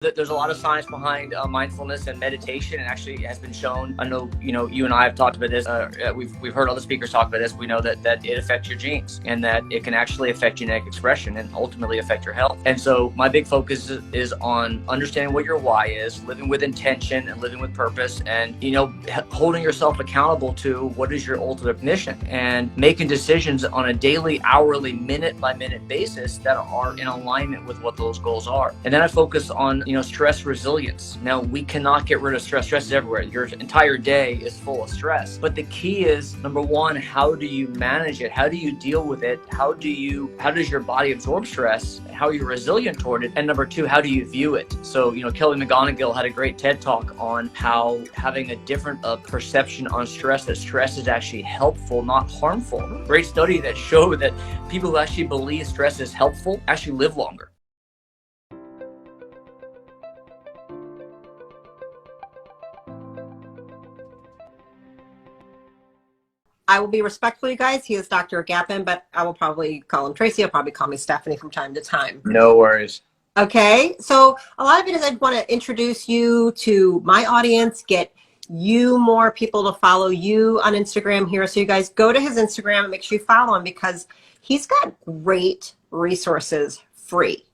There's a lot of science behind mindfulness and meditation, and actually it has been shown. I know, you and I have talked about this. We've heard other speakers talk about this. We know that it affects your genes, and that it can actually affect genetic expression and ultimately affect your health. And so my big focus is on understanding what your why is, living with intention and living with purpose, and holding yourself accountable to what is your ultimate mission, and making decisions on a daily, hourly, minute by minute basis that are in alignment with what those goals are. And then I focus on stress resilience. Now, we cannot get rid of stress. Stress is everywhere. Your entire day is full of stress. But the key is, number one, how do you manage it? How do you deal with it? How does your body absorb stress? How are you resilient toward it? And number two, how do you view it? So, Kelly McGonigal had a great TED talk on how having a different perception on stress, that stress is actually helpful, not harmful. Great study that showed that people who actually believe stress is helpful actually live longer. I will be respectful, you guys. He is Dr. Gapin, but I will probably call him Tracy. He'll probably call me Stephanie from time to time. No worries. Okay, so a lot of it is I want to introduce you to my audience, get you more people to follow you on Instagram here. So you guys go to his Instagram and make sure you follow him, because he's got great resources free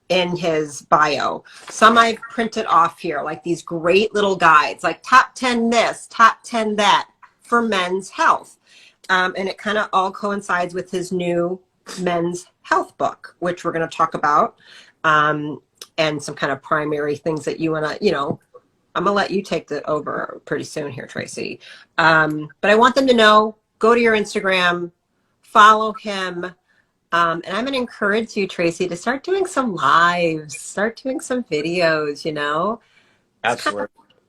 in his bio. Some I've printed off here, like these great little guides, like top 10 this, top 10 that for men's health. And it kind of all coincides with his new men's health book, which we're going to talk about, and some kind of primary things that you want to, I'm going to let you take it over pretty soon here, Tracy. But I want them to know, go to your Instagram, follow him. And I'm going to encourage you, Tracy, to start doing some lives, start doing some videos, Absolutely.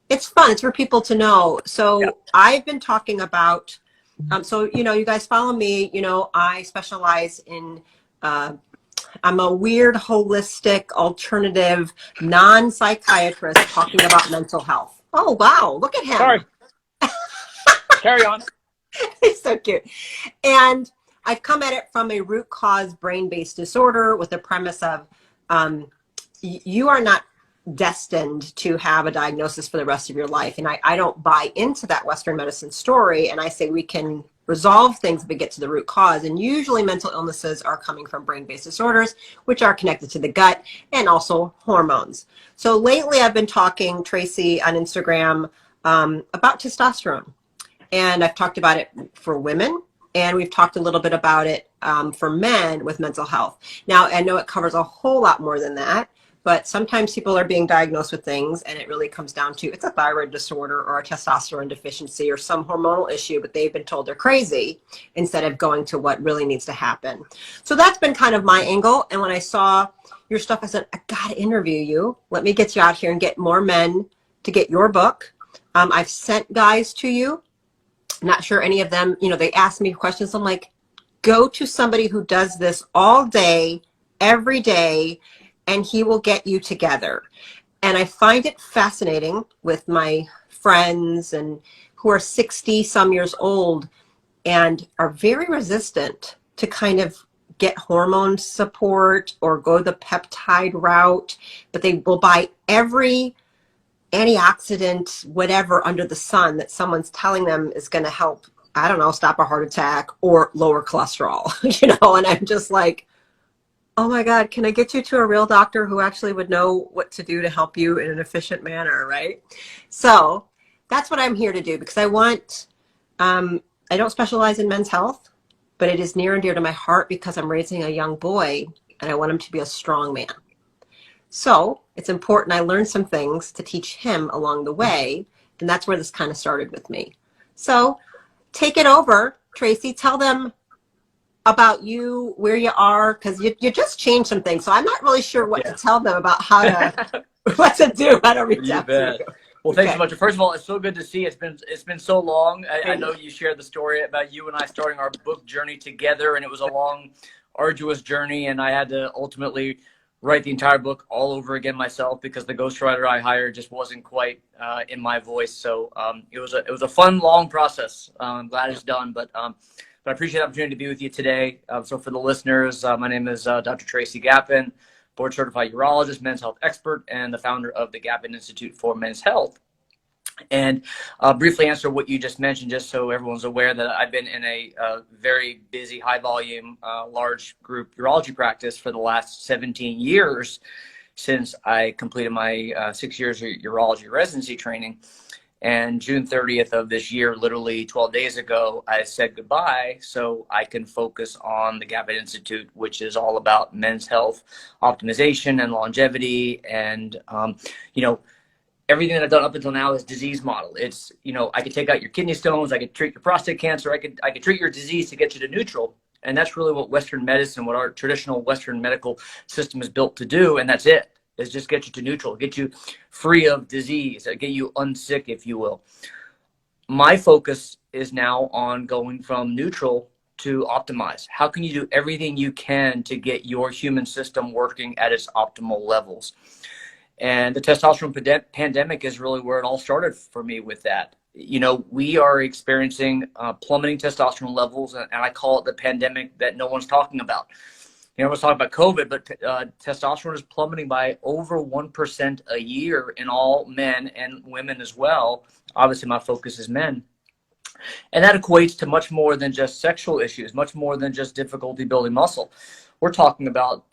It's fun. It's for people to know. So Yeah. I've been talking about, you guys follow me, I specialize in, I'm a weird, holistic, alternative, non-psychiatrist talking about mental health. Oh, wow. Look at him. Sorry. Carry on. He's so cute. And I've come at it from a root cause brain-based disorder with the premise of you are not destined to have a diagnosis for the rest of your life. And I don't buy into that Western medicine story. And I say we can resolve things if we get to the root cause. And usually mental illnesses are coming from brain-based disorders, which are connected to the gut and also hormones. So lately I've been talking, Tracy, on Instagram about testosterone. And I've talked about it for women, and we've talked a little bit about it for men with mental health. Now, I know it covers a whole lot more than that, but sometimes people are being diagnosed with things and it really comes down to it's a thyroid disorder or a testosterone deficiency or some hormonal issue, but they've been told they're crazy instead of going to what really needs to happen. So that's been kind of my angle. And when I saw your stuff, I said, I gotta interview you. Let me get you out here and get more men to get your book. I've sent guys to you. Not sure any of them, they ask me questions. I'm like, go to somebody who does this all day, every day, and he will get you together. And I find it fascinating with my friends and who are 60 some years old and are very resistant to kind of get hormone support or go the peptide route, but they will buy every antioxidant, whatever under the sun that someone's telling them is going to help, I don't know, stop a heart attack or lower cholesterol, and I'm just like, oh my God, can I get you to a real doctor who actually would know what to do to help you in an efficient manner, right? So that's what I'm here to do, because I want, I don't specialize in men's health, but it is near and dear to my heart because I'm raising a young boy and I want him to be a strong man. So it's important I learn some things to teach him along the way. And that's where this kind of started with me. So take it over, Tracy. Tell them about you, where you are, because you just changed some things. So I'm not really sure what to tell them about how to, what to do, how to reach out to you. Well, thanks so much. First of all, it's so good to see. It's been so long. I know you shared the story about you and I starting our book journey together, and it was a long, arduous journey, and I had to ultimately write the entire book all over again myself because the ghostwriter I hired just wasn't quite in my voice. So it was a fun, long process. I'm glad it's done, but I appreciate the opportunity to be with you today. So for the listeners, my name is Dr. Tracy Gapin. board certified urologist, men's health expert, and the founder of the Gapin Institute for Men's Health. And briefly answer what you just mentioned, just so everyone's aware that I've been in a very busy, high volume, large group urology practice for the last 17 years since I completed my 6 years of urology residency training. And June 30th of this year, literally 12 days ago, I said goodbye so I can focus on the Gapin Institute, which is all about men's health optimization and longevity. And, everything that I've done up until now is disease model. It's, I could take out your kidney stones, I could treat your prostate cancer, I could treat your disease to get you to neutral. And that's really what Western medicine, what our traditional Western medical system is built to do. And that's it, is just get you to neutral, get you free of disease, get you unsick, if you will. My focus is now on going from neutral to optimize. How can you do everything you can to get your human system working at its optimal levels? And the testosterone pandemic is really where it all started for me with that. We are experiencing plummeting testosterone levels, and I call it the pandemic that no one's talking about. Everyone's talking about COVID, but testosterone is plummeting by over 1% a year in all men and women as well. Obviously, my focus is men. And that equates to much more than just sexual issues, much more than just difficulty building muscle. We're talking about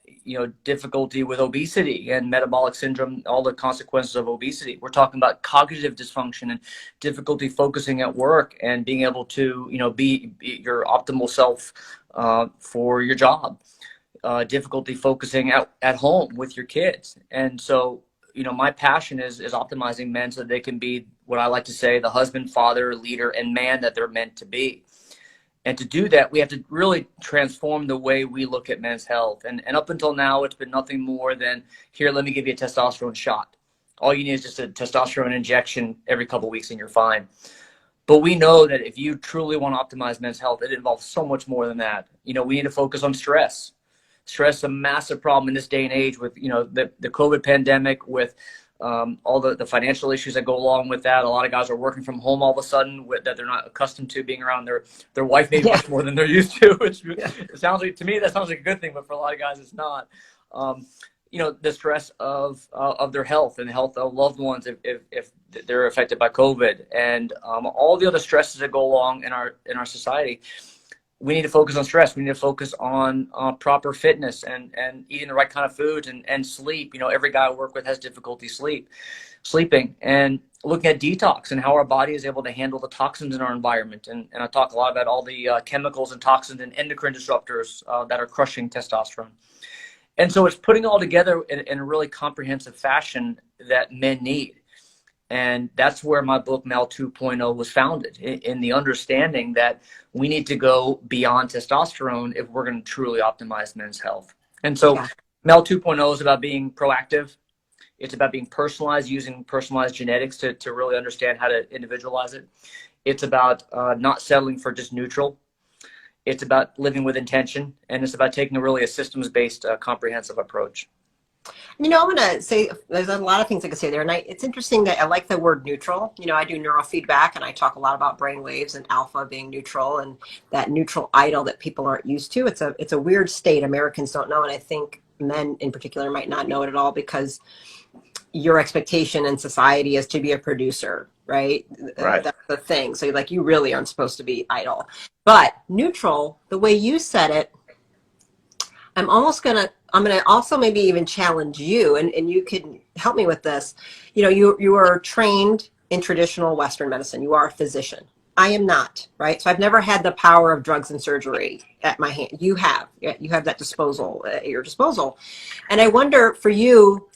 difficulty with obesity and metabolic syndrome, all the consequences of obesity. We're talking about cognitive dysfunction and difficulty focusing at work and being able to, be your optimal self for your job. Difficulty focusing at home with your kids. And so, my passion is optimizing men so that they can be what I like to say, the husband, father, leader, and man that they're meant to be. And to do that, we have to really transform the way we look at men's health. And up until now, it's been nothing more than, here, let me give you a testosterone shot. All you need is just a testosterone injection every couple of weeks and you're fine. But we know that if you truly want to optimize men's health, it involves so much more than that. We need to focus on stress. Stress is a massive problem in this day and age with, the COVID pandemic, with all the financial issues that go along with that. A lot of guys are working from home all of a sudden that they're not accustomed to being around their wife maybe much more than they're used to. It sounds like, to me, that sounds like a good thing, but for a lot of guys, it's not. The stress of their health and the health of loved ones if they're affected by COVID, and all the other stresses that go along in our society. We need to focus on stress. We need to focus on proper fitness and eating the right kind of foods and sleep. Every guy I work with has difficulty sleeping, and looking at detox and how our body is able to handle the toxins in our environment. And I talk a lot about all the chemicals and toxins and endocrine disruptors that are crushing testosterone. And so it's putting all together in a really comprehensive fashion that men need. And that's where my book, Mel 2.0, was founded, in the understanding that we need to go beyond testosterone if we're going to truly optimize men's health. And so Mel 2.0 is about being proactive. It's about being personalized, using personalized genetics to really understand how to individualize it. It's about not settling for just neutral. It's about living with intention. And it's about taking a systems-based, comprehensive approach. I'm going to say there's a lot of things I could say there. And it's interesting that I like the word neutral. I do neurofeedback, and I talk a lot about brain waves and alpha being neutral, and that neutral idle that people aren't used to. It's a weird state Americans don't know. And I think men in particular might not know it at all, because your expectation in society is to be a producer, right? That's the thing. So you really aren't supposed to be idle. But neutral, the way you said it, I'm going to also maybe even challenge you, and you can help me with this. You are trained in traditional Western medicine. You are a physician. I am not, right? So I've never had the power of drugs and surgery at my hand. You have that disposal at your disposal. And I wonder, for you,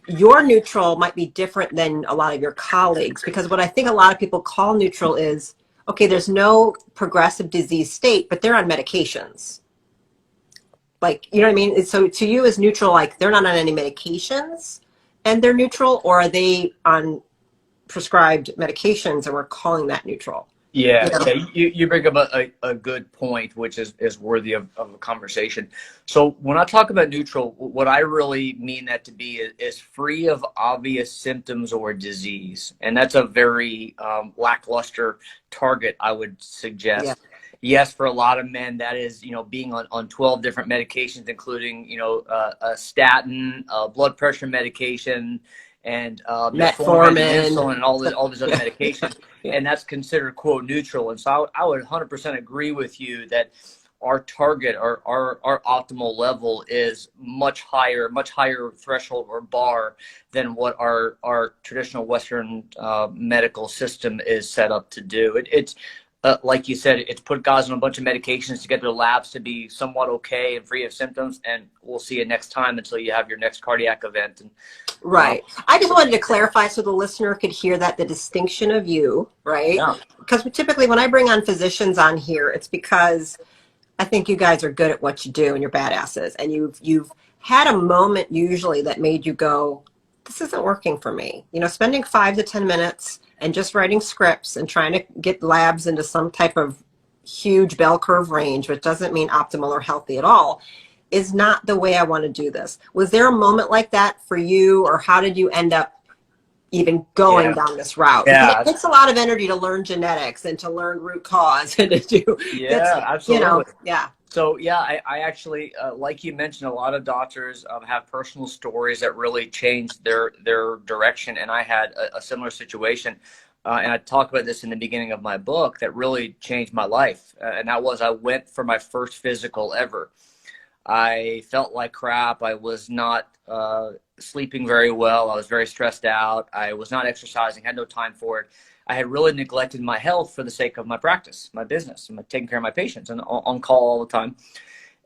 your neutral might be different than a lot of your colleagues, because what I think a lot of people call neutral is, okay, there's no progressive disease state, but they're on medications. You know what I mean? So to you, is neutral they're not on any medications and they're neutral, or are they on prescribed medications and we're calling that neutral? Yeah, you bring up a good point, which is worthy of a conversation. So when I talk about neutral, what I really mean that to be is free of obvious symptoms or disease. And that's a very lackluster target, I would suggest. yes, for a lot of men, that is, being on 12 different medications, including, a statin, blood pressure medication, and metformin and Metformin. insulin and all these other medications. Yeah. And that's considered, quote, neutral. And so I would 100% agree with you that our target, our optimal level is much higher threshold or bar than what our traditional Western medical system is set up to do. It's like you said, it's put guys on a bunch of medications to get their labs to be somewhat okay and free of symptoms, and we'll see you next time until you have your next cardiac event. And right. I just wanted to clarify so the listener could hear that the distinction of you, right? Yeah. Because typically when I bring on physicians on here, it's because I think you guys are good at what you do and you're badasses, and you've had a moment usually that made you go, this isn't working for me. Spending 5 to 10 minutes and just writing scripts and trying to get labs into some type of huge bell curve range, which doesn't mean optimal or healthy at all, is not the way I want to do this. Was there a moment like that for you, or how did you end up even going down this route? Yeah. It takes a lot of energy to learn genetics and to learn root cause and to do, absolutely. Yeah. So I actually, like you mentioned, a lot of doctors have personal stories that really changed their direction. And I had a similar situation. And I talk about this in the beginning of my book that really changed my life. And that was, I went for my first physical ever. I felt like crap. I was not sleeping very well. I was very stressed out. I was not exercising, had no time for it. I had really neglected my health for the sake of my practice, my business, and taking care of my patients and on call all the time.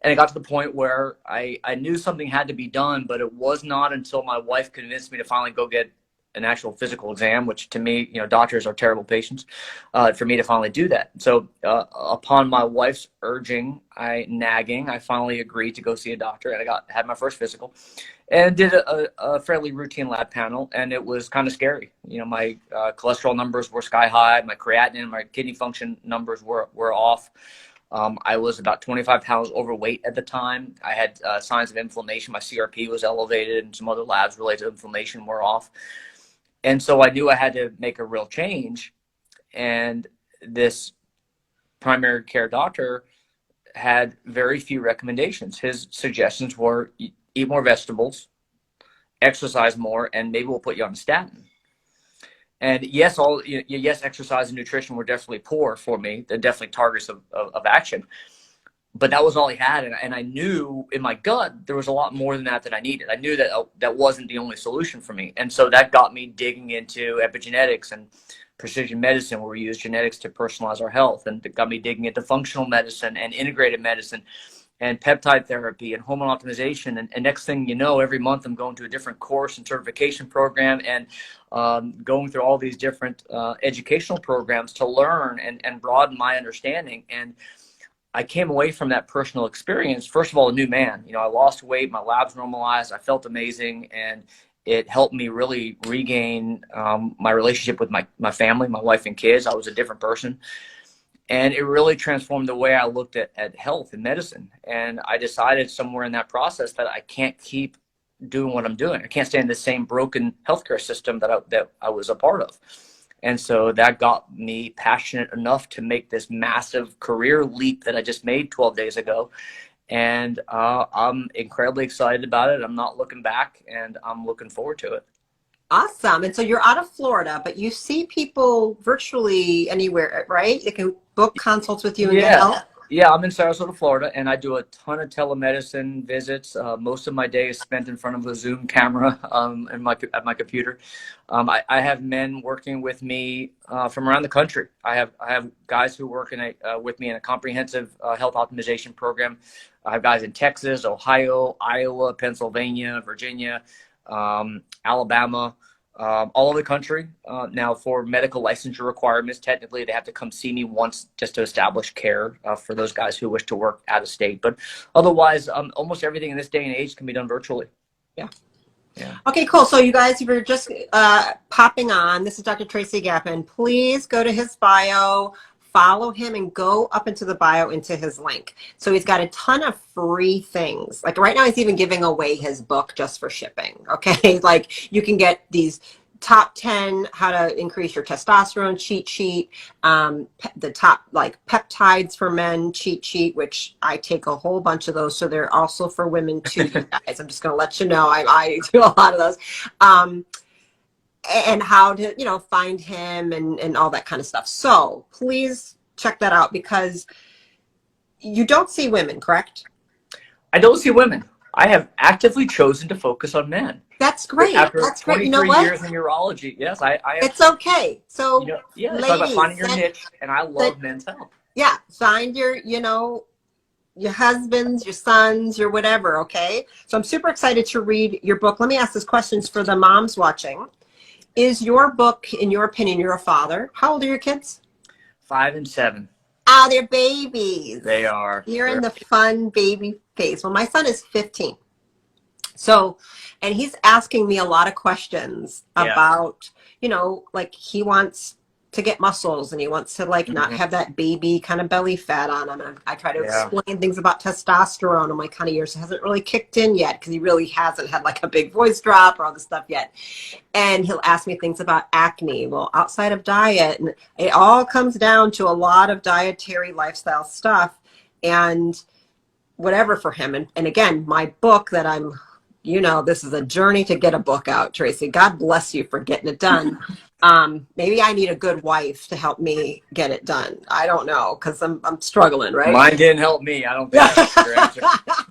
And it got to the point where I knew something had to be done, but it was not until my wife convinced me to finally go get an actual physical exam, which to me, doctors are terrible patients, for me to finally do that. So upon my wife's urging, nagging, I finally agreed to go see a doctor, and had my first physical and did a fairly routine lab panel, and it was kind of scary. My cholesterol numbers were sky high, my creatinine, my kidney function numbers were off. I was about 25 pounds overweight at the time. I had signs of inflammation. My CRP was elevated, and some other labs related to inflammation were off. And so I knew I had to make a real change. And this primary care doctor had very few recommendations. His suggestions were eat more vegetables, exercise more, and maybe we'll put you on a statin. And yes, exercise and nutrition were definitely poor for me. They're definitely targets of action. But that was all he had. And I knew in my gut there was a lot more than that I needed. I knew that that wasn't the only solution for me. And so that got me digging into epigenetics and precision medicine, where we use genetics to personalize our health. And it got me digging into functional medicine and integrated medicine and peptide therapy and hormone optimization. And next thing you know, every month I'm going to a different course and certification program and going through all these different educational programs to learn and broaden my understanding. And I came away from that personal experience, first of all, a new man. I lost weight, my labs normalized, I felt amazing, and it helped me really regain my relationship with my family, my wife and kids. I was a different person. And it really transformed the way I looked at health and medicine. And I decided somewhere in that process that I can't keep doing what I'm doing. I can't stay in the same broken healthcare system that I was a part of. And so that got me passionate enough to make this massive career leap that I just made 12 days ago. And I'm incredibly excited about it. I'm not looking back, and I'm looking forward to it. Awesome. And so you're out of Florida, but you see people virtually anywhere, right? They can book consults with you and get help? Yeah, I'm in Sarasota, Florida, and I do a ton of telemedicine visits. Most of my day is spent in front of a Zoom camera at my computer. I have men working with me from around the country. I have guys who work with me in a comprehensive health optimization program. I have guys in Texas, Ohio, Iowa, Pennsylvania, Virginia, Alabama. All over the country. Now, for medical licensure requirements, technically they have to come see me once just to establish care for those guys who wish to work out of state. But otherwise, almost everything in this day and age can be done virtually. Yeah. Okay, cool. So you guys, if you're just popping on, this is Dr. Tracy Gapin. Please go to his bio, follow him, and go up into the bio into his link. So he's got a ton of free things. Like right now he's even giving away his book just for shipping. Okay. Like you can get these top 10 how to increase your testosterone cheat sheet, the top like peptides for men cheat sheet, which I take a whole bunch of those, so they're also for women too, you guys. I'm just going to let you know I do a lot of those, and how to, you know, find him and all that kind of stuff. So please check that out, because you don't see women, correct? I don't see women. I have actively chosen to focus on men. That's great. After That's great. You know 23 what? years in urology, yes, I have. It's okay. So, You know, yeah, it's all about ladies, finding your niche, and I love men's health. yeah, find your, you know, your husbands, your sons, your whatever. Okay. So I'm super excited to read your book. Let me ask this questions for the moms watching. Is your book, in your opinion, you're a father? How old are your kids? 5 and 7. Oh, they're babies. They are. You're in the fun baby phase. Well, my son is 15. So, and he's asking me a lot of questions about, you know, like he wants to get muscles and he wants to like not have that baby kind of belly fat on him. And I try to explain things about testosterone. I'm like, honey, yours hasn't really kicked in yet, because he really hasn't had like a big voice drop or all this stuff yet. And he'll ask me things about acne. Well, outside of diet, and it all comes down to a lot of dietary lifestyle stuff and whatever for him. And again, my book that I'm, you know, this is a journey to get a book out, Tracy. God bless you for getting it done. Maybe I need a good wife to help me get it done. I don't know, because I'm struggling, right? Mine didn't help me. I don't think that's your answer.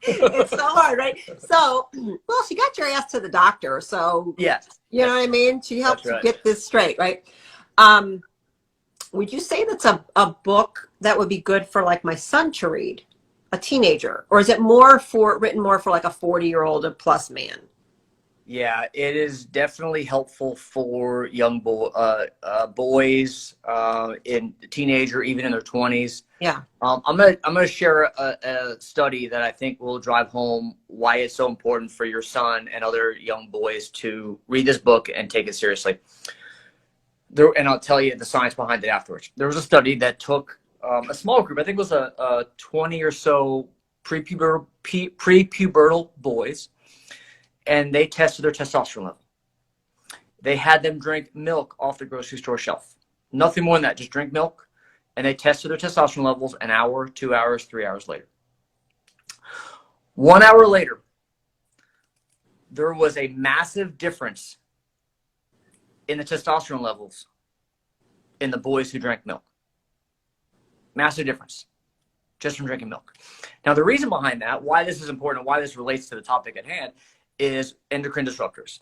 It's so hard, right? So, well, she got your ass to the doctor, so yes, you know what I mean? She helped you get this straight, right? Would you say that's a book that would be good for like my son to read? A teenager, or is it written more for like a 40-year-old or plus man? Yeah, it is definitely helpful for young boys, in teenager, even in their 20s. Yeah. I'm gonna share a study that I think will drive home why it's so important for your son and other young boys to read this book and take it seriously. And I'll tell you the science behind it afterwards. There was a study that took a small group, I think it was a 20 or so prepubertal boys, and they tested their testosterone level. They had them drink milk off the grocery store shelf. Nothing more than that, just drink milk. And they tested their testosterone levels an hour, 2 hours, 3 hours later. 1 hour later, there was a massive difference in the testosterone levels in the boys who drank milk. Massive difference just from drinking milk. Now, the reason behind that, why this is important, why this relates to the topic at hand, is endocrine disruptors.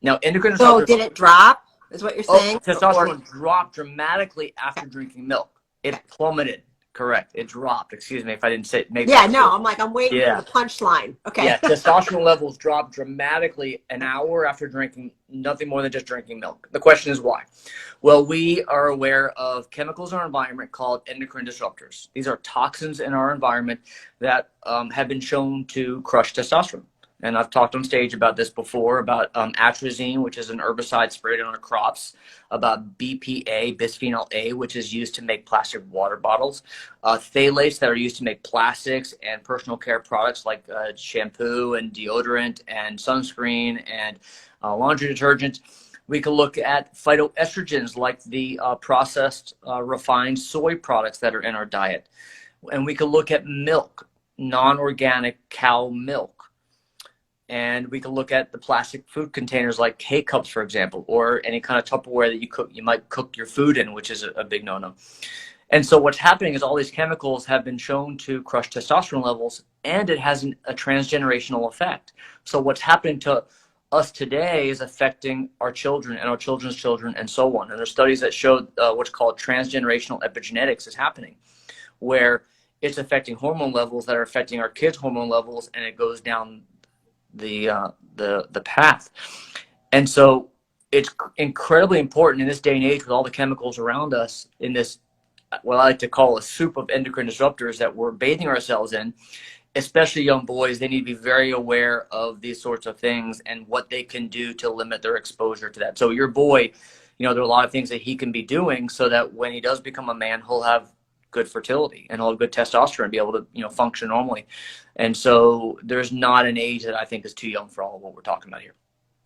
Now, endocrine disruptors. So did it drop, is what you're saying? Testosterone dropped dramatically after drinking milk. It plummeted. Correct. It dropped. Excuse me if I didn't say it. I'm like, I'm waiting for the punchline. Okay. Yeah, testosterone levels dropped dramatically an hour after drinking nothing more than just drinking milk. The question is why? Well, we are aware of chemicals in our environment called endocrine disruptors. These are toxins in our environment that have been shown to crush testosterone. And I've talked on stage about this before, about atrazine, which is an herbicide sprayed on our crops, about BPA, bisphenol A, which is used to make plastic water bottles, phthalates that are used to make plastics and personal care products like shampoo and deodorant and sunscreen and laundry detergent. We can look at phytoestrogens like the processed refined soy products that are in our diet. And we can look at milk, non-organic cow milk. And we can look at the plastic food containers like K-cups, for example, or any kind of Tupperware that you might cook your food in, which is a big no-no. And so what's happening is all these chemicals have been shown to crush testosterone levels, and it has a transgenerational effect. So what's happening to us today is affecting our children and our children's children and so on. And there's studies that show what's called transgenerational epigenetics is happening, where it's affecting hormone levels that are affecting our kids' hormone levels, and it goes down the path. And so it's incredibly important in this day and age with all the chemicals around us in this, what I like to call a soup of endocrine disruptors that we're bathing ourselves in, especially young boys. They need to be very aware of these sorts of things and what they can do to limit their exposure to that. So your boy, there are a lot of things that he can be doing so that when he does become a man, he'll have good fertility and he'll have good testosterone and be able to function normally. And so there's not an age that I think is too young for all of what we're talking about here.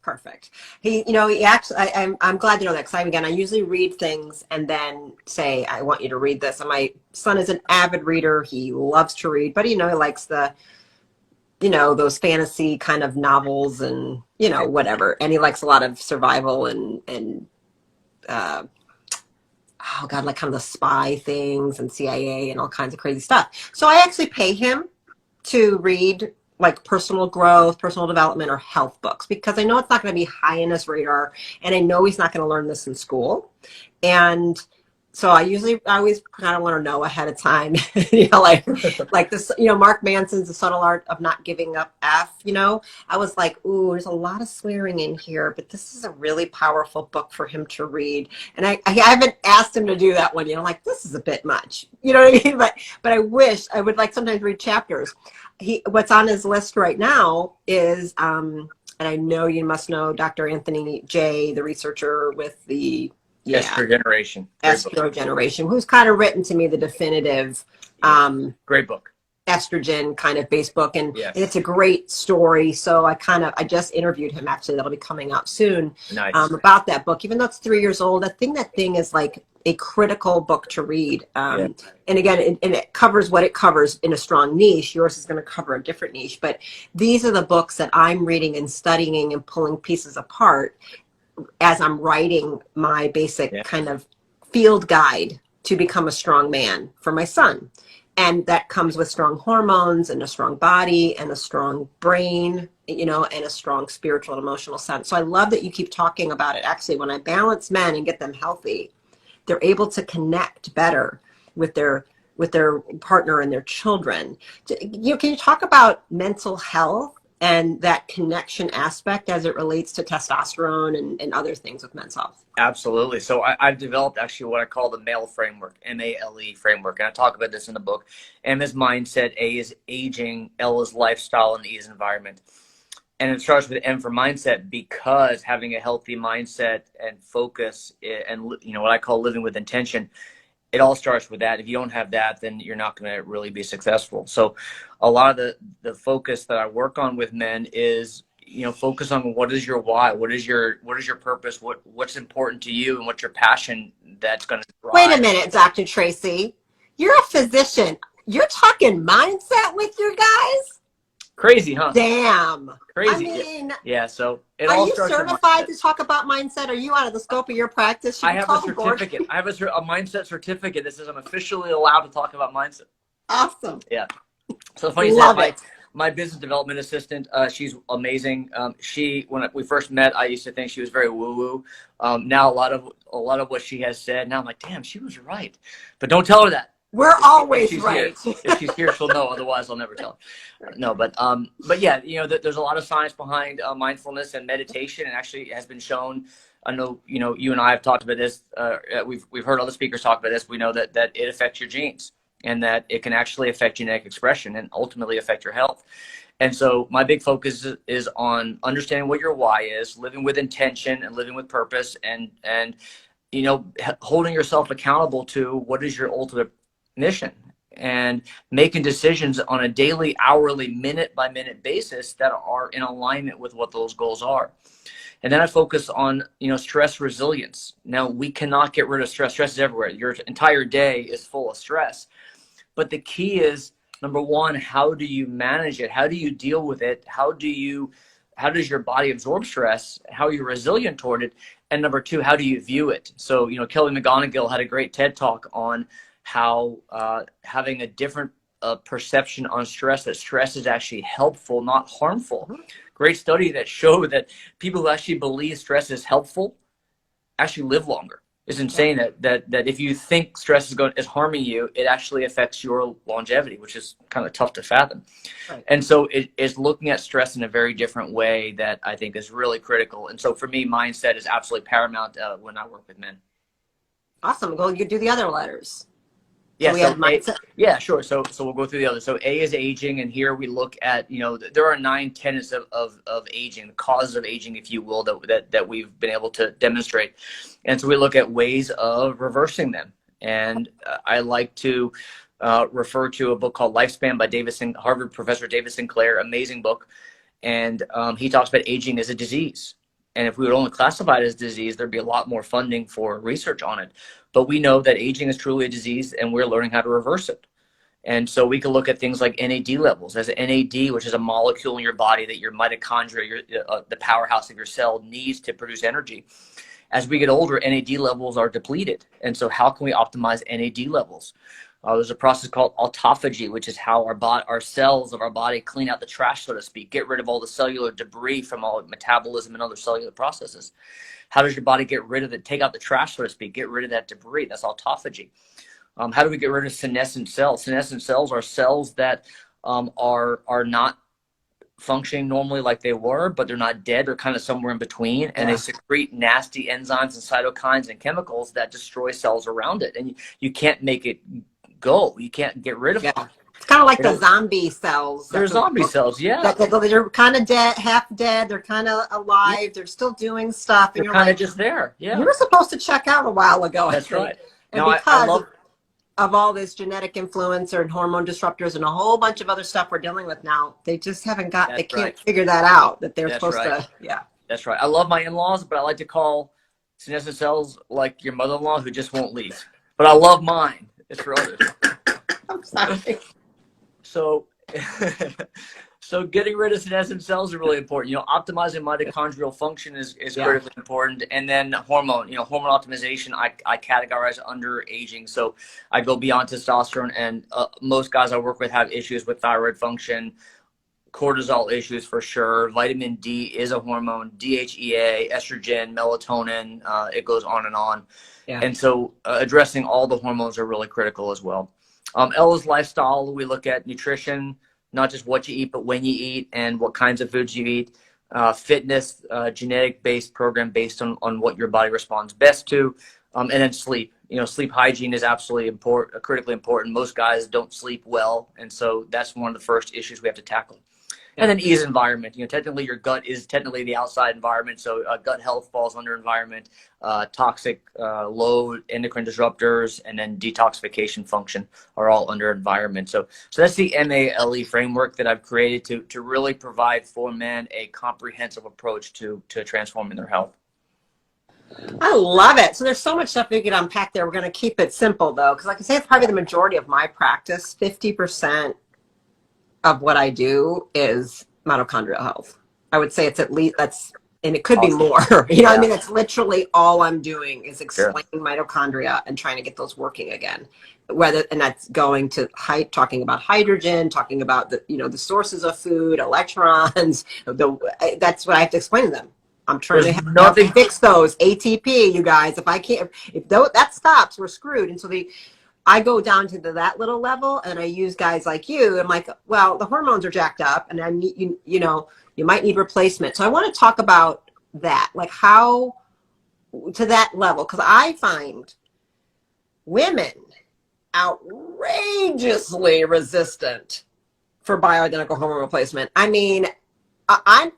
Perfect. He actually, I'm glad to know that, because I usually read things and then say, I want you to read this. And my son is an avid reader. He loves to read, but he likes those fantasy kind of novels and, whatever. And he likes a lot of survival and uh, oh God, like kind of the spy things and CIA and all kinds of crazy stuff. So I actually pay him to read like personal growth, personal development, or health books, because I know it's not going to be high in his radar, and I know he's not going to learn this in school. And so I always kind of want to know ahead of time, like this, Mark Manson's The Subtle Art of Not Giving Up F, I was like, ooh, there's a lot of swearing in here, but this is a really powerful book for him to read. And I haven't asked him to do that one, like, this is a bit much, you know what I mean? But I wish I would like sometimes read chapters. What's on his list right now is, and I know you must know Dr. Anthony J., the researcher with the Estrogen Generation, who's kind of written to me the definitive great book, estrogen kind of based book, and yes. it's a great story. So I just interviewed him, actually. That'll be coming out soon. Nice. About that book, even though it's 3 years old. I think that thing is like a critical book to read. And again, it covers what it covers in a strong niche. Yours is going to cover a different niche, but these are the books that I'm reading and studying and pulling pieces apart as I'm writing my basic kind of field guide to become a strong man for my son. And that comes with strong hormones and a strong body and a strong brain, and a strong spiritual and emotional sense. So I love that you keep talking about it. Actually, when I balance men and get them healthy, they're able to connect better with their partner and their children. Can you talk about mental health and that connection aspect as it relates to testosterone and other things with men's health? Absolutely. So I've developed actually what I call the MALE framework, MALE framework. And I talk about this in the book. M is mindset, A is aging, L is lifestyle, and E is environment. And it starts with M for mindset, because having a healthy mindset and focus and, what I call living with intention, it all starts with that. If you don't have that, then you're not going to really be successful. So a lot of the focus that I work on with men is, focus on what is your why, what is your purpose, what's important to you, and what's your passion that's going to drive. Wait a minute, Dr. Tracy. You're a physician. You're talking mindset with your guys? Crazy, huh? Damn. Crazy. I mean, yeah. So are you certified to talk about mindset? Are you out of the scope of your practice? I have a certificate. I have a mindset certificate that says I'm officially allowed to talk about mindset. Awesome. Yeah. So funny you said, my business development assistant, she's amazing. When we first met, I used to think she was very woo-woo. Now a lot of what she has said, now I'm like, damn, she was right. But don't tell her that. We're always right. If she's here, she'll know. Otherwise, I'll never tell her. No, but yeah, there's a lot of science behind mindfulness and meditation, and actually has been shown. I know, you and I have talked about this. We've heard other speakers talk about this. We know that it affects your genes, and that it can actually affect genetic expression and ultimately affect your health. And so my big focus is on understanding what your why is, living with intention and living with purpose, and holding yourself accountable to what is your ultimate mission, and making decisions on a daily, hourly, minute by minute basis that are in alignment with what those goals are. And then I focus on, stress resilience. Now, we cannot get rid of stress. Stress is everywhere. Your entire day is full of stress. But the key is, number one, how do you manage it? How do you deal with it? How does your body absorb stress? How are you resilient toward it? And number two, how do you view it? So, Kelly McGonigal had a great TED talk on how having a different perception on stress, that stress is actually helpful, not harmful. Great study that showed that people who actually believe stress is helpful actually live longer. It's insane that if you think stress is harming you, it actually affects your longevity, which is kind of tough to fathom. Right. And so it is looking at stress in a very different way that I think is really critical. And so for me, mindset is absolutely paramount when I work with men. Awesome. Well, you do the other letters. Yeah, yeah, sure. So we'll go through the others. So A is aging, and here we look at, there are 9 tenets of aging, the causes of aging, if you will, that we've been able to demonstrate. And so we look at ways of reversing them. And I like to refer to a book called Lifespan by Harvard professor David Sinclair, amazing book. And he talks about aging as a disease. And if we would only classify it as disease, there'd be a lot more funding for research on it. But we know that aging is truly a disease, and we're learning how to reverse it. And so we can look at things like NAD levels. As NAD, which is a molecule in your body that your mitochondria, the powerhouse of your cell, needs to produce energy. As we get older, NAD levels are depleted. And so how can we optimize NAD levels? There's a process called autophagy, which is how our cells of our body clean out the trash, so to speak, get rid of all the cellular debris from all metabolism and other cellular processes. How does your body get rid of it, take out the trash, so to speak, get rid of that debris? That's autophagy. How do we get rid of senescent cells? Senescent cells are cells that are not functioning normally like they were, but they're not dead. They're kind of somewhere in between, and they secrete nasty enzymes and cytokines and chemicals that destroy cells around it. And you can't make it go. You can't get rid of them. It's kind of like the zombie cells. They're zombie cells, yeah. They're kind of dead, half dead. They're kind of alive. Yeah. They're still doing stuff. And they're kind of just there. Yeah. You were supposed to check out a while ago. That's right. And now, because of all this genetic influence and hormone disruptors and a whole bunch of other stuff we're dealing with now, they just haven't got, they can't figure that out, that they're supposed to, That's right. I love my in-laws, but I like to call senescent cells like your mother-in-law who just won't leave. But I love mine. It's for others. I'm sorry. So getting rid of senescent cells is really important. You know, optimizing mitochondrial function is critically important. And then hormone optimization, I categorize under aging. So I go beyond testosterone, and most guys I work with have issues with thyroid function, cortisol issues for sure. Vitamin D is a hormone, DHEA, estrogen, melatonin, it goes on and on. Yeah. And so addressing all the hormones are really critical as well. L is lifestyle. We look at nutrition, not just what you eat, but when you eat and what kinds of foods you eat. Fitness, genetic-based program based on what your body responds best to. And then sleep. You know, sleep hygiene is absolutely critically important. Most guys don't sleep well, and so that's one of the first issues we have to tackle. And then E is environment. You know, technically your gut is technically the outside environment. So gut health falls under environment, toxic, low endocrine disruptors, and then detoxification function are all under environment. So that's the MALE framework that I've created to really provide for men a comprehensive approach to transforming their health. I love it. So there's so much stuff we could unpack there. We're going to keep it simple though, because like I say, it's probably the majority of my practice. 50% of what I do is mitochondrial health. I would say it's at least and it could be more. You know what I mean? It's literally all I'm doing is explaining mitochondria and trying to get those working again. And that's going to talking about hydrogen, talking about the sources of food, electrons. That's what I have to explain to them. I'm trying to fix those ATP, you guys. If that stops, we're screwed. And so I go down to that little level, and I use guys like you. I'm like, well, the hormones are jacked up, and I need you might need replacement. So I want to talk about that, like how to that level, because I find women outrageously resistant for bioidentical hormone replacement. I mean, I've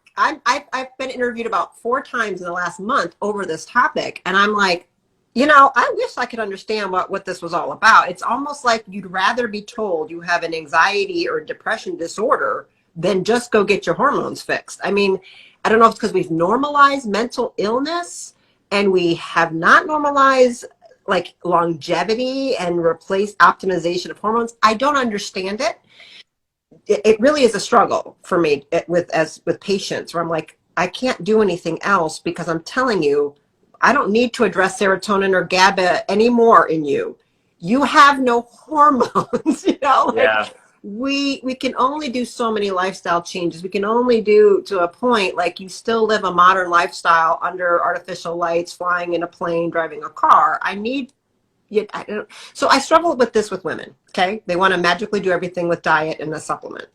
been interviewed about 4 times in the last month over this topic, and I'm like, I wish I could understand what this was all about. It's almost like you'd rather be told you have an anxiety or depression disorder than just go get your hormones fixed. I mean, I don't know if it's because we've normalized mental illness and we have not normalized like longevity and replaced optimization of hormones. I don't understand it. It really is a struggle for me with patients where I'm like, I can't do anything else because I'm telling you, I don't need to address serotonin or GABA anymore in you. You have no hormones, we can only do so many lifestyle changes. We can only do to a point, like you still live a modern lifestyle under artificial lights, flying in a plane, driving a car. So I struggle with this with women, okay? They want to magically do everything with diet and a supplement,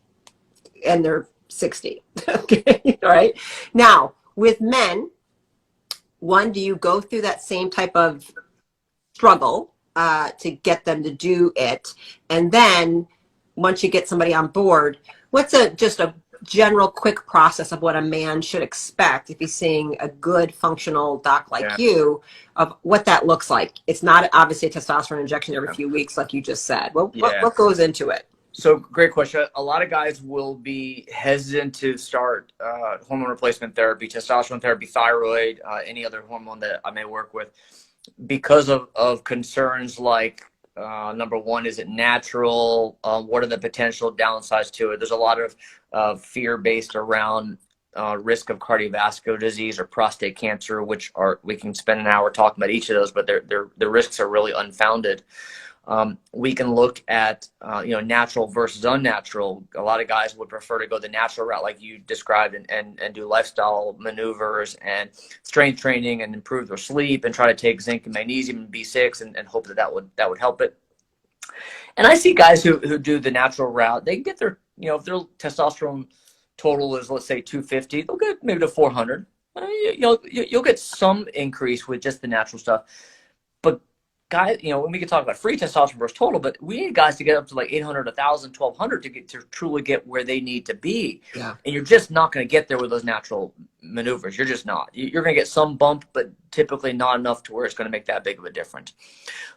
and they're 60, okay, all right? Now, with men, one, do you go through that same type of struggle to get them to do it? And then once you get somebody on board, what's just a general quick process of what a man should expect if he's seeing a good functional doc like you, of what that looks like? It's not obviously a testosterone injection every few weeks like you just said. What goes into it? So great question. A lot of guys will be hesitant to start hormone replacement therapy, testosterone therapy, thyroid, any other hormone that I may work with, because of concerns like, number one, is it natural? What are the potential downsides to it? There's a lot of fear based around risk of cardiovascular disease or prostate cancer, which we can spend an hour talking about each of those, but the risks are really unfounded. We can look at, natural versus unnatural. A lot of guys would prefer to go the natural route, like you described, and do lifestyle maneuvers and strength training and improve their sleep and try to take zinc and magnesium and B6 and hope that would help it. And I see guys who do the natural route. They can get their, if their testosterone total is, let's say, 250, they'll get maybe to 400. You'll get some increase with just the natural stuff. But guys, when we can talk about free testosterone versus total, but we need guys to get up to like 800, 1,000, 1,200 to truly get where they need to be. Yeah. And you're just not going to get there with those natural maneuvers. You're just not. You're going to get some bump, but typically not enough to where it's going to make that big of a difference.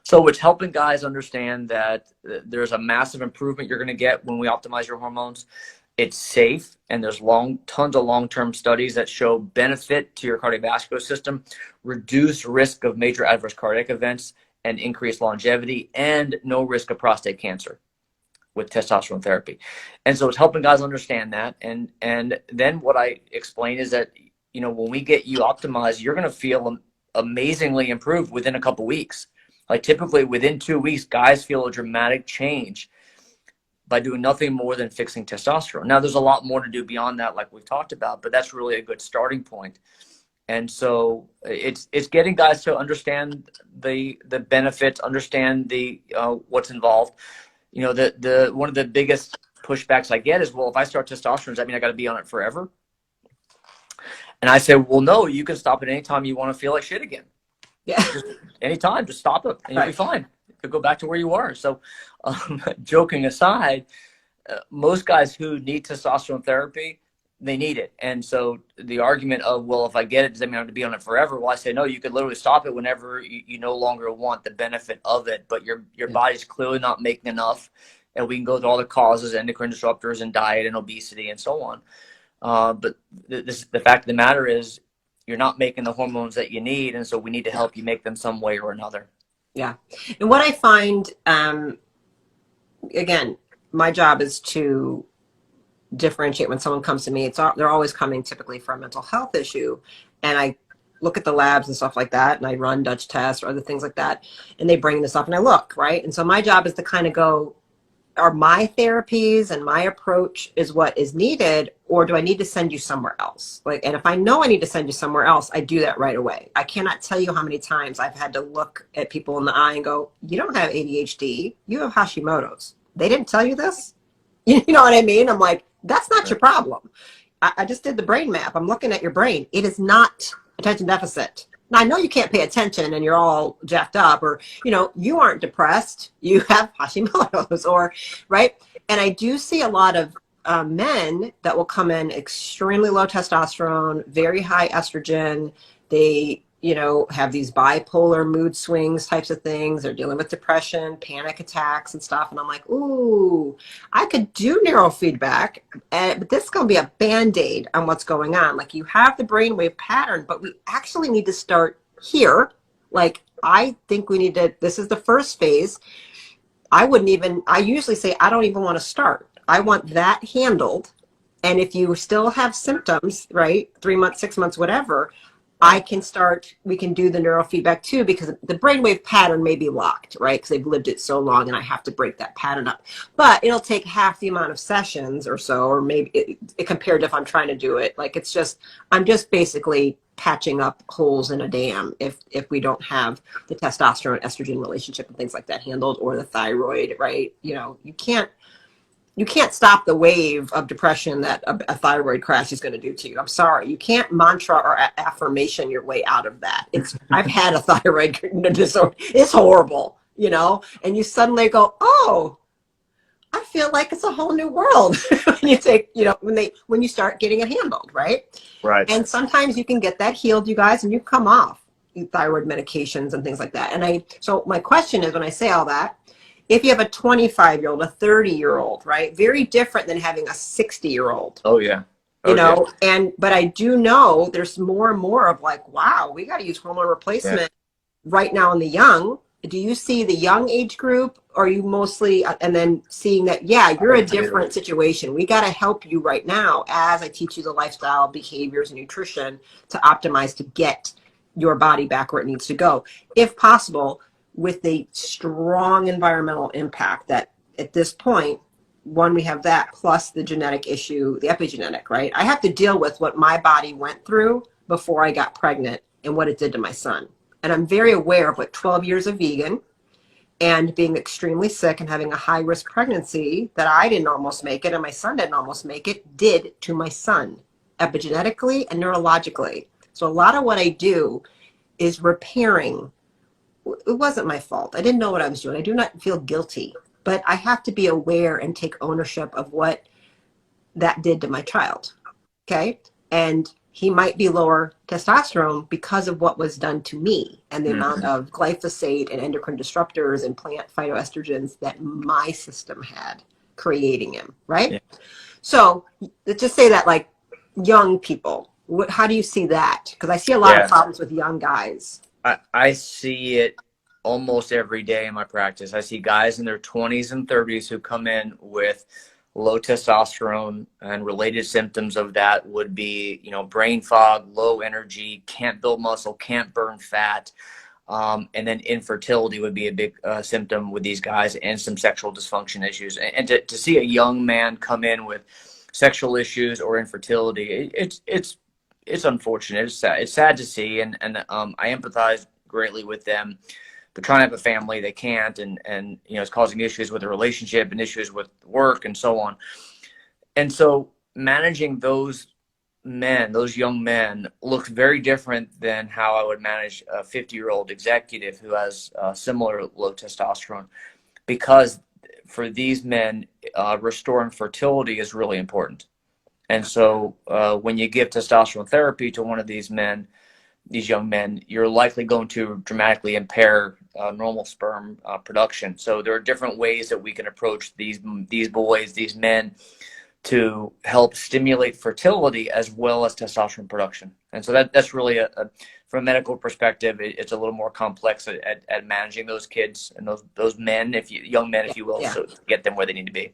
So it's helping guys understand that there's a massive improvement you're going to get when we optimize your hormones. It's safe, and there's tons of long-term studies that show benefit to your cardiovascular system, reduce risk of major adverse cardiac events, and increased longevity, and no risk of prostate cancer with testosterone therapy. And so it's helping guys understand that. And then what I explain is that, when we get you optimized, you're going to feel amazingly improved within a couple weeks. Like typically within 2 weeks, guys feel a dramatic change by doing nothing more than fixing testosterone. Now, there's a lot more to do beyond that, like we've talked about, but that's really a good starting point. And so it's getting guys to understand the benefits, understand the what's involved. The one of the biggest pushbacks I get is, well, if I start testosterone, does that mean I got to be on it forever? And I say, well, no, you can stop it anytime you want to feel like shit again. Yeah. Just anytime, just stop it and you'll be fine. You'll go back to where you were. So joking aside, most guys who need testosterone therapy, they need it. And so the argument of, well, if I get it, does that mean I have to be on it forever? Well, I say, no, you could literally stop it whenever you no longer want the benefit of it, but your body's clearly not making enough. And we can go through all the causes, endocrine disruptors and diet and obesity and so on. But the fact of the matter is you're not making the hormones that you need. And so we need to help you make them some way or another. Yeah. And what I find, again, my job is to differentiate when someone comes to me. They're always coming typically for a mental health issue. And I look at the labs and stuff like that. And I run Dutch tests or other things like that. And they bring this up and I look, right? And so my job is to kind of go, are my therapies and my approach is what is needed, or do I need to send you somewhere else? And if I know I need to send you somewhere else, I do that right away. I cannot tell you how many times I've had to look at people in the eye and go, you don't have ADHD, you have Hashimoto's. They didn't tell you this? You know what I mean? I'm like, that's not your problem. I just did the brain map. I'm looking at your brain. It is not attention deficit. Now, I know you can't pay attention and you're all jacked up, or, you aren't depressed. You have Hashimoto's, right? And I do see a lot of men that will come in extremely low testosterone, very high estrogen. They, have these bipolar mood swings types of things. They're dealing with depression, panic attacks and stuff. And I'm like, ooh, I could do neurofeedback, but this is going to be a Band-Aid on what's going on. Like, you have the brainwave pattern, but we actually need to start here. Like, I think we need to, this is the first phase. I usually say, I don't even want to start. I want that handled. And if you still have symptoms, right, 3 months, 6 months, whatever, we can do the neurofeedback too, because the brainwave pattern may be locked, right? Because they've lived it so long and I have to break that pattern up. But it'll take half the amount of sessions or so, or maybe compared to if I'm trying to do it. Like, I'm just basically patching up holes in a dam if we don't have the testosterone estrogen relationship and things like that handled, or the thyroid, right? You can't stop the wave of depression that a thyroid crash is going to do to you. I'm sorry. You can't mantra or affirmation your way out of that. I've had a thyroid disorder. It's horrible, and you suddenly go, oh, I feel like it's a whole new world. when you take, when you start getting it handled, right? Right. And sometimes you can get that healed, you guys, and you come off thyroid medications and things like that. So my question is, when I say all that, if you have a 25-year-old, a 30-year-old, right? Very different than having a 60-year-old. Oh yeah. You know, but I do know there's more and more of like, wow, we got to use hormone replacement right now in the young. Do you see the young age group, or are you mostly, and then seeing that, yeah, you're a different situation. We got to help you right now as I teach you the lifestyle, behaviors, and nutrition to optimize to get your body back where it needs to go. If possible, with the strong environmental impact that at this point, one, we have that plus the genetic issue, the epigenetic, right? I have to deal with what my body went through before I got pregnant and what it did to my son. And I'm very aware of what 12 years of vegan and being extremely sick and having a high risk pregnancy that I didn't almost make it and my son didn't almost make it did to my son epigenetically and neurologically. So a lot of what I do is repairing. It wasn't my fault. I didn't know what I was doing. I do not feel guilty, but I have to be aware and take ownership of what that did to my child. Okay. And he might be lower testosterone because of what was done to me and the amount of glyphosate and endocrine disruptors and plant phytoestrogens that my system had creating him. Right. Yeah. So let's just say that, like, young people, how do you see that? Because I see a lot of problems with young guys. I see it almost every day in my practice. I see guys in their 20s and 30s who come in with low testosterone, and related symptoms of that would be, you know, brain fog, low energy, can't build muscle, can't burn fat. And then infertility would be a big symptom with these guys, and some sexual dysfunction issues. And to see a young man come in with sexual issues or infertility, it's unfortunate. It's sad to see, and I empathize greatly with them. They're trying to have a family, they can't, and you know, it's causing issues with the relationship and issues with work and so on. And so managing those men, those young men, looks very different than how I would manage a 50-year-old executive who has similar low testosterone, because for these men, restoring fertility is really important. And so when you give testosterone therapy to one of these men, these young men, you're likely going to dramatically impair normal sperm production. So there are different ways that we can approach these boys, these men, to help stimulate fertility as well as testosterone production. And so that's really from a medical perspective, it's a little more complex at managing those kids and those men, young men, if you will, so to get them where they need to be.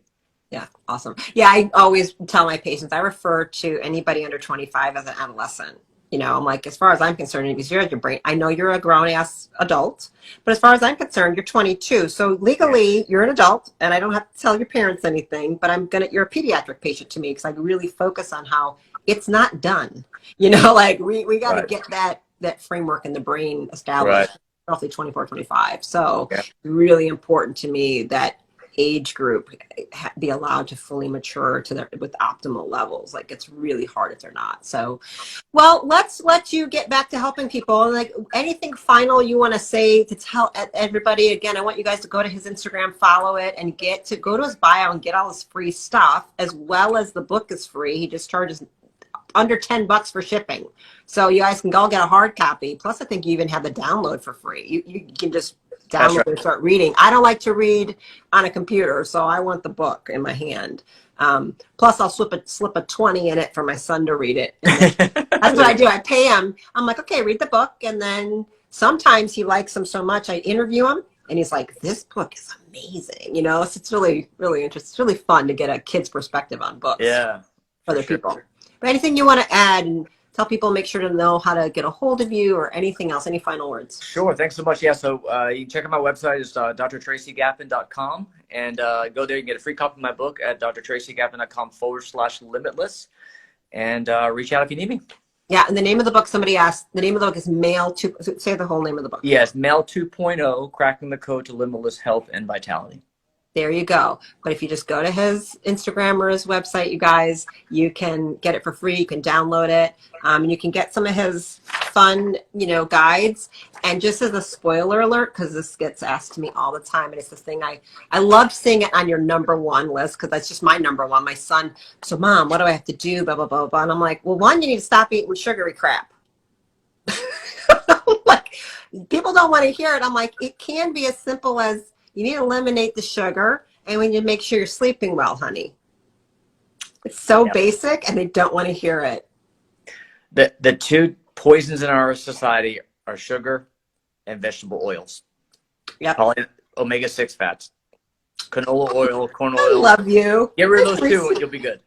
Yeah, awesome. Yeah, I always tell my patients, I refer to anybody under 25 as an adolescent. You know, I'm like, as far as I'm concerned, because you're at your brain, I know you're a grown-ass adult, but as far as I'm concerned, you're 22. So legally, you're an adult, and I don't have to tell your parents anything, but you're a pediatric patient to me, because I really focus on how it's not done. You know, like, we got to get that framework in the brain established, roughly 24, 25. So really important to me that age group be allowed to fully mature with optimal levels. Like, it's really hard if they're not. So, well, let's let you get back to helping people. Like, anything final you want to say to tell everybody? Again, I want you guys to go to his Instagram, follow it, and go to his bio and get all his free stuff, as well as the book is free. He just charges under $10 for shipping. So you guys can go get a hard copy. Plus, I think you even have the download for free. You can just download and start reading. I don't like to read on a computer, so I want the book in my hand. Plus, I'll slip a 20 in it for my son to read it. That's what I do. I pay him. I'm like, okay, read the book. And then sometimes he likes them so much, I interview him, and he's like, this book is amazing. You know, so it's really, really interesting. It's really fun to get a kid's perspective on books. Yeah. For other people. But anything you want to add and tell people, make sure to know how to get a hold of you, or anything else, any final words? Sure. Thanks so much. Yeah. So you can check out my website. It's drtracygapin.com, and go there and get a free copy of my book at drtracygapin.com/limitless, and reach out if you need me. Yeah. And the name of the book, somebody asked, the name of the book is Male 2. Say the whole name of the book. Yes. Male 2.0, Cracking the Code to Limitless Health and Vitality. There you go. But if you just go to his Instagram or his website, you guys, you can get it for free. You can download it. And you can get some of his fun, guides. And just as a spoiler alert, because this gets asked to me all the time, and it's the thing I love seeing it on your #1 list, because that's just my #1. My son, so Mom, what do I have to do? Blah, blah, blah, blah. And I'm like, well, one, you need to stop eating sugary crap. Like, people don't want to hear it. I'm like, it can be as simple as, You need to eliminate the sugar, and we need to make sure you're sleeping well, honey. It's so basic, and they don't want to hear it. The two poisons in our society are sugar and vegetable oils. Yep. Omega-6 fats. Canola oil, corn I oil. love you. Get rid of those two and you'll be good.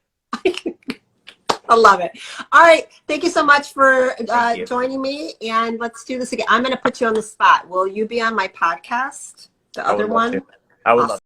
I love it. All right. Thank you so much for you. joining me. And let's do this again. I'm going to put you on the spot. Will you be on my podcast? The other one? I would love to.